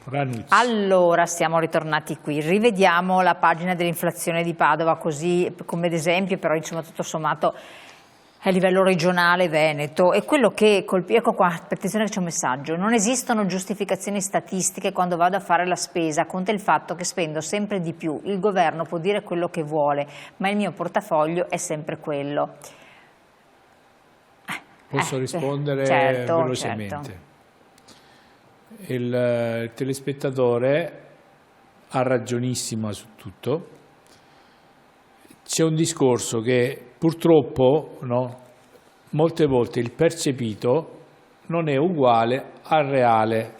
Ranuzzi. Allora, siamo ritornati qui, rivediamo la pagina dell'inflazione di Padova, così come ad esempio, però insomma tutto sommato a livello regionale veneto. E quello che colpisce, ecco qua, attenzione che c'è un messaggio: non esistono giustificazioni statistiche quando vado a fare la spesa, conta il fatto che spendo sempre di più, il governo può dire quello che vuole, ma il mio portafoglio è sempre quello. Posso rispondere certo, velocemente. certo. Il telespettatore ha ragionissima su tutto. C'è un discorso che purtroppo, no, molte volte il percepito non è uguale al reale.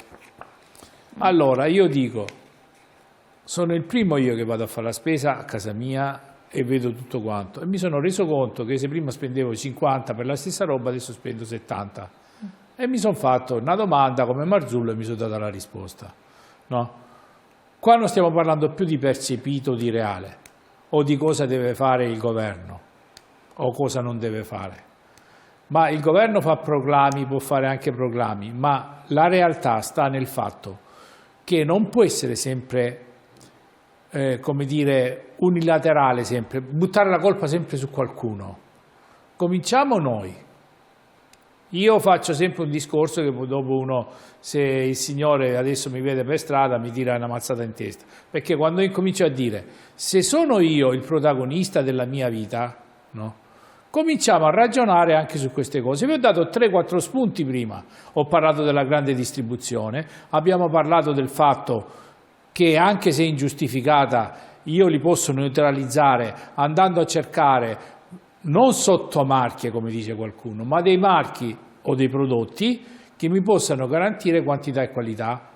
Allora io dico, sono il primo io che vado a fare la spesa a casa mia e vedo tutto quanto, e mi sono reso conto che se prima spendevo 50 per la stessa roba adesso spendo 70, e mi sono fatto una domanda come Marzullo e mi sono data la risposta, no? Qua non stiamo parlando più di percepito o di reale, o di cosa deve fare il governo o cosa non deve fare, ma il governo fa proclami, può fare anche proclami, ma la realtà sta nel fatto che non può essere sempre come dire, unilaterale, sempre buttare la colpa sempre su qualcuno. Cominciamo noi. Io faccio sempre un discorso che poi dopo uno, se il Signore adesso mi vede per strada, mi tira una mazzata in testa, perché quando incomincio a dire se sono io il protagonista della mia vita, no? Cominciamo a ragionare anche su queste cose. Vi ho dato 3-4 spunti prima, ho parlato della grande distribuzione, abbiamo parlato del fatto che anche se ingiustificata io li posso neutralizzare andando a cercare non sottomarche come dice qualcuno, ma dei marchi o dei prodotti che mi possano garantire quantità e qualità,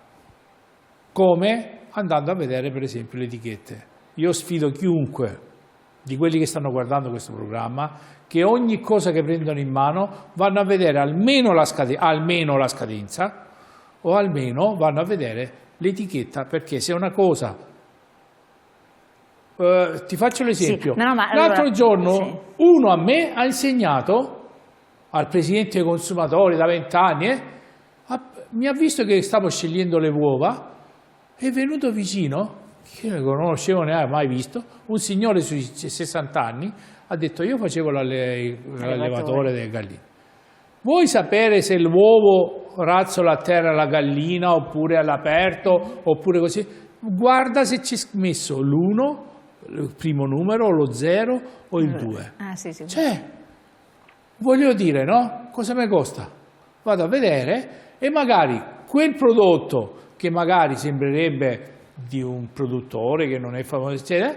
come andando a vedere per esempio le etichette. Io sfido chiunque di quelli che stanno guardando questo programma che ogni cosa che prendono in mano vanno a vedere almeno la scadenza o almeno vanno a vedere l'etichetta, perché se una cosa ti faccio l'esempio, sì, l'altro giorno uno a me ha insegnato, al presidente dei consumatori da 20 anni, mi ha visto che stavo scegliendo le uova, è venuto vicino, che io non conoscevo neanche mai visto, un signore sui 60 anni, ha detto io facevo l'allevatore delle galline. Vuoi sapere se l'uovo razzola a terra la gallina oppure all'aperto oppure così? Guarda se c'è messo l'1, il primo numero, lo 0 o il 2. Sì. Cioè, voglio dire, no? Cosa mi costa? Vado a vedere e magari quel prodotto che magari sembrerebbe di un produttore che non è famoso, eccetera,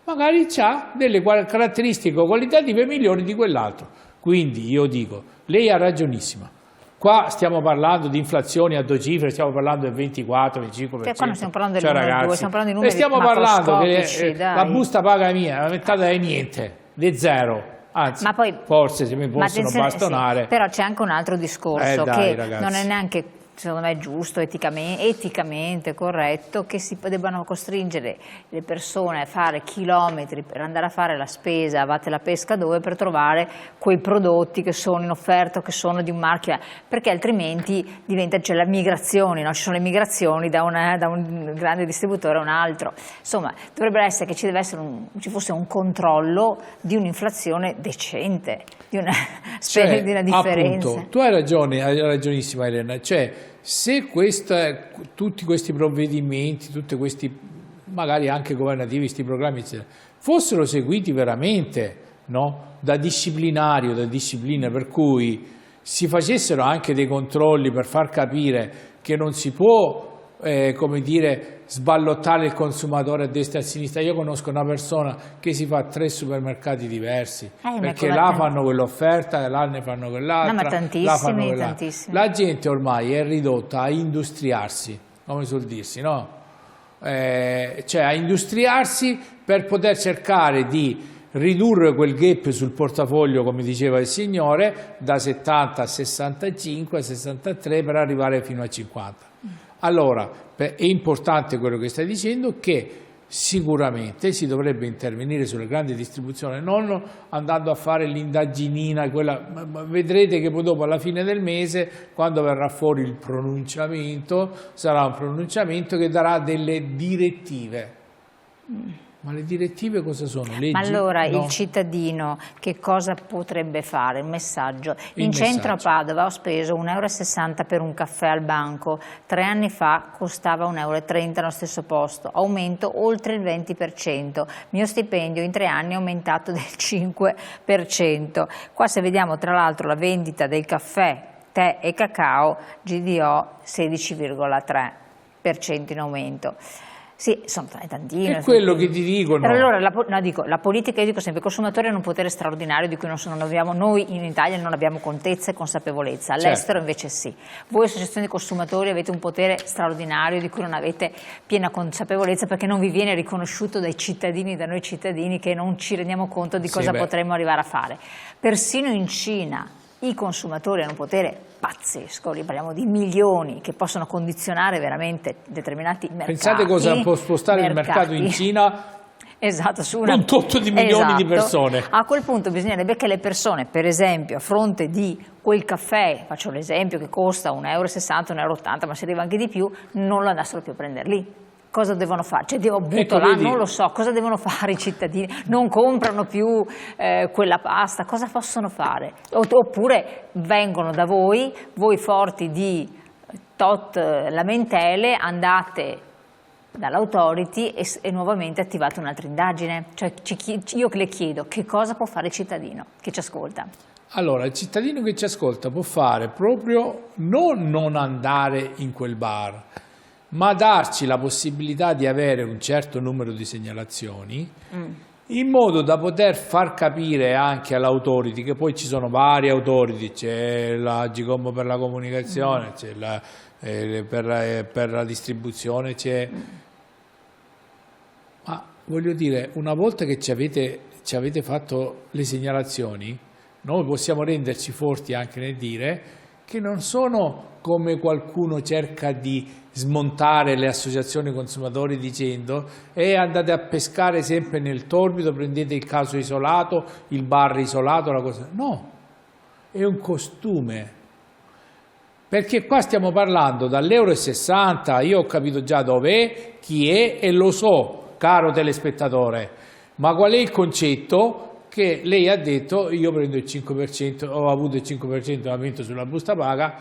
magari ha delle caratteristiche qualitative migliori di quell'altro. Quindi io dico, lei ha ragionissima. Qua stiamo parlando di inflazioni a 2 cifre, stiamo parlando del 24-25%. Qua non stiamo parlando del cioè, numero ragazzi, 2, stiamo parlando di numeri stiamo parlando che dai. la busta paga mia, la metà è niente, di zero. Anzi, ma poi, forse se mi possono bastonare. Sì, però c'è anche un altro discorso, dai, che ragazzi, non è neanche, secondo me, giusto, eticamente corretto, che si debbano costringere le persone a fare chilometri per andare a fare la spesa, vate la pesca dove, per trovare quei prodotti che sono in offerta, che sono di un marchio, perché altrimenti c'è la migrazione, no? Ci sono le migrazioni da un grande distributore a un altro. Insomma, dovrebbe essere che ci fosse un controllo di un'inflazione decente, di una differenza. Appunto, tu hai ragione, hai ragionissima Elena, cioè se tutti questi provvedimenti, tutti questi magari anche governativi, questi programmi eccetera, fossero seguiti veramente, no? Da disciplina, per cui si facessero anche dei controlli per far capire che non si può come dire, sballottare il consumatore a destra e a sinistra. Io conosco una persona che si fa 3 supermercati diversi, perché là fanno quell'offerta, là ne fanno quell'altra, no, ma tantissimi. La gente ormai è ridotta a industriarsi, come suol dirsi, no? Cioè a industriarsi per poter cercare di ridurre quel gap sul portafoglio, come diceva il signore, da 70 a 65, a 63 per arrivare fino a 50. Allora, è importante quello che stai dicendo, che sicuramente si dovrebbe intervenire sulle grandi distribuzioni, non andando a fare l'indaginina, vedrete che poi dopo alla fine del mese, quando verrà fuori il pronunciamento, sarà un pronunciamento che darà delle direttive. Ma le direttive cosa sono? Leggi? Ma allora no. il cittadino che cosa potrebbe fare? Il messaggio. In centro a Padova ho speso 1,60 € per un caffè al banco, 3 anni fa costava 1,30 € allo stesso posto, aumento oltre il 20%, mio stipendio in 3 anni è aumentato del 5%. Qua se vediamo tra l'altro la vendita del caffè, tè e cacao, GDO 16,3% in aumento. Sì, sono tantine. È quello che ti dicono. Però allora la politica, io dico sempre, il consumatore è un potere straordinario di cui non abbiamo, noi in Italia non abbiamo contezza e consapevolezza, all'estero invece sì. Voi associazioni di consumatori avete un potere straordinario di cui non avete piena consapevolezza perché non vi viene riconosciuto dai cittadini, da noi cittadini, che non ci rendiamo conto di cosa potremmo arrivare a fare. Persino in Cina i consumatori hanno un potere pazzesco, parliamo di milioni che possono condizionare veramente determinati mercati. Pensate cosa può spostare il mercato in Cina? Esatto, su un tot di milioni di persone. A quel punto bisognerebbe che le persone, per esempio, a fronte di quel caffè, faccio l'esempio che costa 1,60 €, 1,80 €, ma si arriva anche di più, non lo andassero più a prendere lì. Cosa devono fare? Cioè, butto là, non lo so, cosa devono fare i cittadini? Non comprano più quella pasta, cosa possono fare? Oppure vengono da voi forti di tot lamentele, andate dall'autority e nuovamente attivate un'altra indagine. Cioè, io le chiedo che cosa può fare il cittadino che ci ascolta? Allora, il cittadino che ci ascolta può fare proprio non andare in quel bar, ma darci la possibilità di avere un certo numero di segnalazioni in modo da poter far capire anche all'autority, che poi ci sono varie autority, c'è la Agcom per la comunicazione, c'è per la distribuzione, c'è... Ma voglio dire, una volta che ci avete fatto le segnalazioni, noi possiamo renderci forti anche nel dire che non sono come qualcuno cerca di smontare le associazioni consumatori dicendo andate a pescare sempre nel torbido, prendete il caso isolato, il bar isolato, la cosa. No, è un costume, perché qua stiamo parlando dall'1,60 €, io ho capito già dov'è, chi è e lo so, caro telespettatore, ma qual è il concetto? Che lei ha detto io prendo il 5%, ho avuto il 5% di aumento sulla busta paga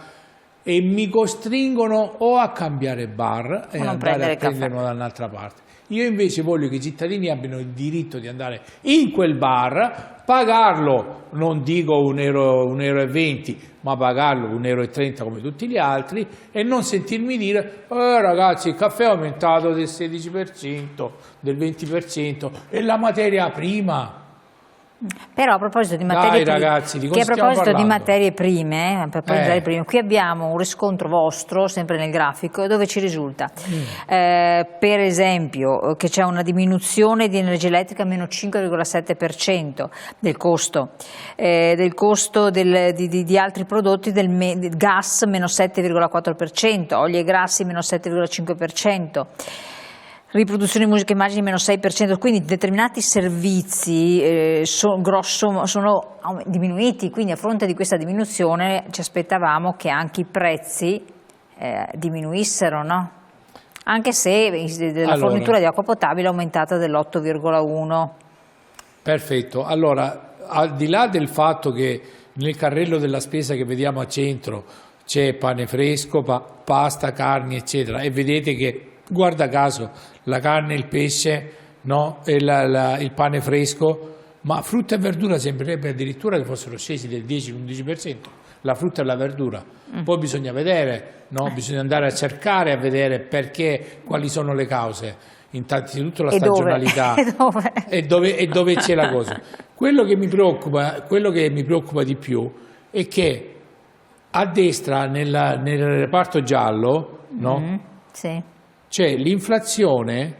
e mi costringono o a cambiare bar e andare a prenderlo da un'altra parte. Io invece voglio che i cittadini abbiano il diritto di andare in quel bar, pagarlo, non dico 1,20 €, ma pagarlo 1,30 € come tutti gli altri e non sentirmi dire ragazzi il caffè è aumentato del 16%, del 20% e la materia prima. Però a proposito di materie prime, qui abbiamo un riscontro vostro, sempre nel grafico, dove ci risulta, per esempio, che c'è una diminuzione di energia elettrica meno 5,7% del costo, di altri prodotti, del gas meno 7,4%, oli e grassi meno 7,5%. Riproduzione di musica e immagini meno 6%, quindi determinati servizi sono diminuiti, quindi a fronte di questa diminuzione ci aspettavamo che anche i prezzi diminuissero, no? Anche se la fornitura di acqua potabile è aumentata dell'8,1%. Perfetto, allora al di là del fatto che nel carrello della spesa che vediamo a centro c'è pane fresco, pasta, carni eccetera, e vedete che guarda caso la carne, il pesce, no? E il pane fresco, ma frutta e verdura sembrerebbe addirittura che fossero scesi del 10-11%, la frutta e la verdura. Poi bisogna vedere, no? Bisogna andare a cercare a vedere perché, quali sono le cause, innanzitutto la stagionalità e dove c'è la cosa. Quello che mi preoccupa di più è che a destra nel reparto giallo, no? Sì. C'è l'inflazione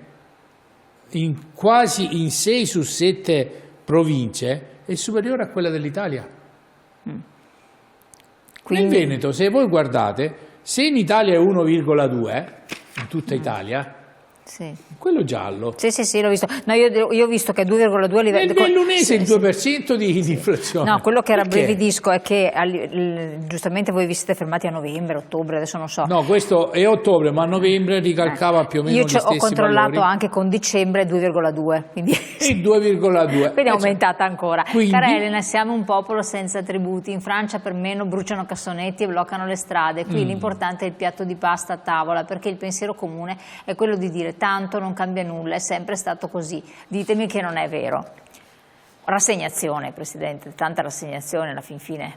quasi in 6 su 7 province è superiore a quella dell'Italia. Nel Veneto, se voi guardate, se in Italia è 1,2 in tutta Italia, Sì. Quello giallo. Sì, l'ho visto. No, io ho visto che è 2,2 a livello... Nel lunese il 2% di inflazione. No, quello che Perché? rabbrividisco è che giustamente voi vi siete fermati a novembre, ottobre, adesso non so. No, questo è ottobre, ma a novembre ricalcava più o meno Io gli stessi ho controllato valori. anche con dicembre 2,2, quindi Il 2,2. quindi è aumentata ancora. Quindi? Cara Elena, siamo un popolo senza attributi. In Francia per meno bruciano cassonetti e bloccano le strade. Qui l'importante è il piatto di pasta a tavola, perché il pensiero comune è quello di dire tanto non cambia nulla, è sempre stato così. Ditemi che non è vero. Rassegnazione, Presidente, tanta rassegnazione alla fin fine.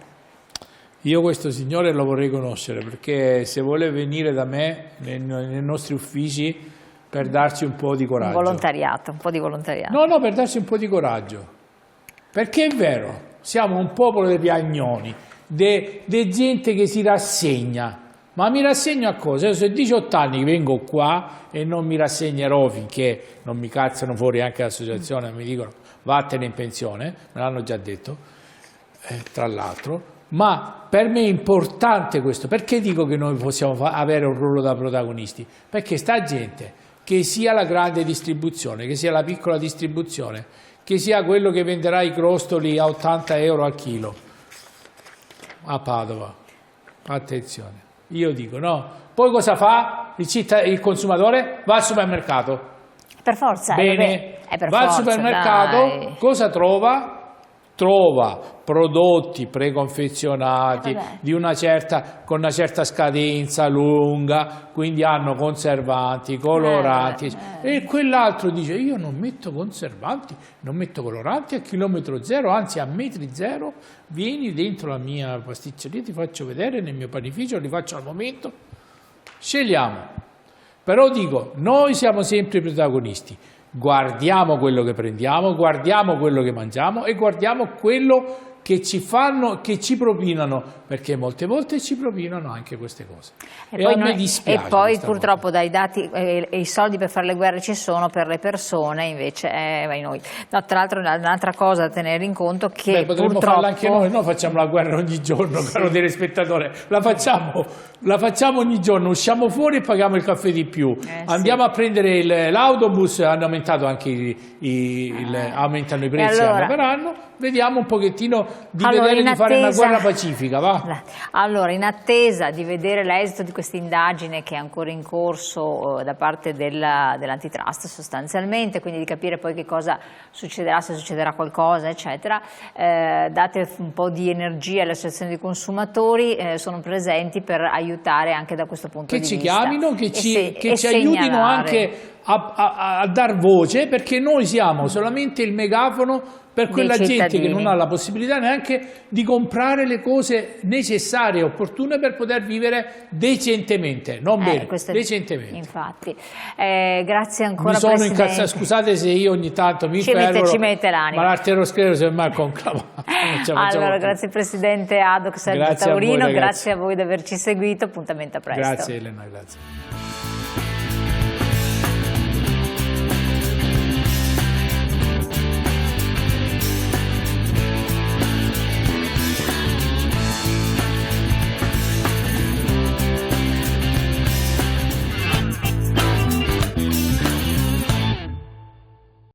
Io questo signore lo vorrei conoscere, perché se vuole venire da me nei nostri uffici per darci un po' di coraggio. Volontariato, un po' di volontariato. No, per darci un po' di coraggio. Perché è vero, siamo un popolo di piagnoni, di gente che si rassegna. Ma mi rassegno a cosa? Io sono 18 anni che vengo qua e non mi rassegnerò finché non mi cazzano fuori anche l'associazione e mi dicono vattene in pensione, me l'hanno già detto, tra l'altro. Ma per me è importante questo. Perché dico che noi possiamo avere un ruolo da protagonisti? Perché sta gente, che sia la grande distribuzione, che sia la piccola distribuzione, che sia quello che venderà i crostoli a 80 euro al chilo a Padova, attenzione. Io dico no, poi cosa fa il consumatore? Va al supermercato. Per forza, bene, per va al forza, supermercato, dai. cosa trova? Trova prodotti preconfezionati con una certa scadenza lunga, quindi hanno conservanti, coloranti, e quell'altro dice io non metto conservanti, non metto coloranti a chilometro zero, anzi a metri zero, vieni dentro la mia pasticceria, ti faccio vedere nel mio panificio, li faccio al momento, scegliamo. Però dico, noi siamo sempre i protagonisti. Guardiamo quello che prendiamo, guardiamo quello che mangiamo e guardiamo quello che ci fanno, che ci propinano, perché molte volte ci propinano anche queste cose. E a me dispiace. E poi purtroppo dai dati i soldi per fare le guerre ci sono, per le persone invece vai noi. No, tra l'altro un'altra cosa da tenere in conto che potremmo purtroppo farla anche noi facciamo la guerra ogni giorno, caro telespettatore, la facciamo ogni giorno, usciamo fuori e paghiamo il caffè di più, andiamo a prendere l'autobus, hanno aumentato anche aumentano i prezzi allora, anno per anno, vediamo un pochettino di vedere di fare una guerra pacifica, va? Allora, in attesa di vedere l'esito di questa indagine che è ancora in corso da parte dell'antitrust sostanzialmente, quindi di capire poi che cosa succederà, se succederà qualcosa, eccetera, date un po' di energia alle associazioni di consumatori, sono presenti per aiutare anche da questo punto di vista. Che ci chiamino, che ci aiutino anche a dar voce, perché noi siamo solamente il megafono per quella gente che non ha la possibilità neanche di comprare le cose necessarie e opportune per poter vivere decentemente, non bene, decentemente. Infatti, grazie ancora Presidente. Scusate se io ogni tanto mi fermo, ci mette l'anima. ma l'arteriosclerosi ormai è conclamata. Allora, grazie Presidente Sergio Taurino, grazie a voi di averci seguito, appuntamento a presto. Grazie Elena, grazie.